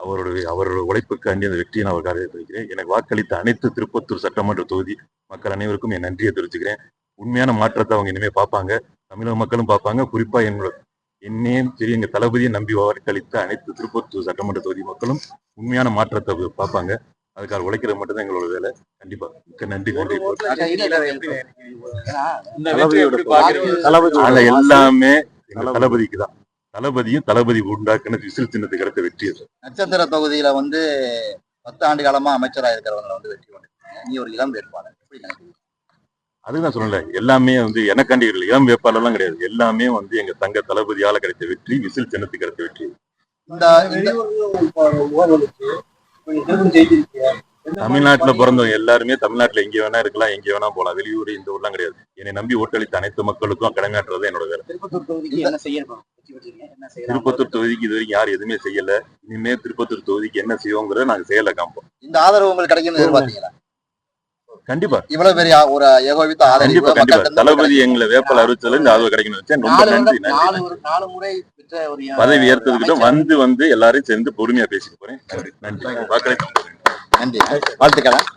அவரோட உழைப்புக்காண்டி அந்த வெற்றியை நான் அவருக்காக தெரிவிக்கிறேன். எனக்கு வாக்களித்த அனைத்து திருப்பத்தூர் சட்டமன்ற தொகுதி மக்கள் அனைவருக்கும் என் நன்றியை தெரிவிச்சுக்கிறேன். உண்மையான மாற்றத்தை அவங்க இனிமே பார்ப்பாங்க, தமிழக மக்களும் பார்ப்பாங்க. குறிப்பா என்னையும் சரி எங்க தளபதியை நம்பி வாக்களித்த அனைத்து திருப்பத்தூர் சட்டமன்ற தொகுதி மக்களும் உண்மையான மாற்றத்தை பார்ப்பாங்க. அதுக்காக உழைக்கிறது மட்டும்தான் எங்களோட வேலை. கண்டிப்பா மிக்க நன்றி. எல்லாமே எங்க தளபதிக்கு தான். தளபதி உண்டாக்குன விசில் சின்னத்துக்கு கிடைத்த வெற்றி அது. நட்சத்திர தொகுதியில 10 ஆண்டு காலமா அமைச்சரா இருக்கிறவங்க வெற்றி நீ ஒரு இளம் வேட்பாளர், அதுதான் சொல்லல. எல்லாமே எனக்காண்டி இளம் வேட்பாளர் எல்லாம் கிடையாது. எல்லாமே எங்க தங்க தளபதியால கிடைத்த வெற்றி, விசில் சின்னத்துக்கு கிடைத்த வெற்றி. தமிழ்நாட்டுல பிறந்தவங்க எல்லாருமே தமிழ்நாட்டுல எங்க வேணா இருக்கலாம், எங்க வேணா போலாம். வெளியூர் இந்த ஊர்லாம் கிடையாது. என்னை நம்பி ஓட்டளித்த அனைத்து மக்களுக்கும் கடமையாற்றுறது என்னோட வேலை. திருப்பத்தூர் தொகுதிக்கு இது வரைக்கும் யாரும் எதுவுமே செய்யல. இனிமே திருப்பத்தூர் தொகுதிக்கு என்ன செய்வோங்கிறத நாங்க செயல காண்போம். இந்த ஆதரவு உங்களுக்கு கிடைக்கும் எதிர்பார்த்தீங்களா? கண்டிப்பா இவ்வளவு பெரிய ஒரு ஏகோபித்த ஆதரவு. கண்டிப்பா தளபதி எங்களை வேப்பல அறிவிச்சதுல இந்த ஆதரவு கிடைக்கணும் வச்சேன். ரொம்ப நன்றி. பதவி ஏற்றதுக்கிட்ட வந்து எல்லாரையும் சேர்ந்து பொறுமையா பேசிட்டு போறேன். நன்றி. நன்றி. வாழ்த்துக்கள்.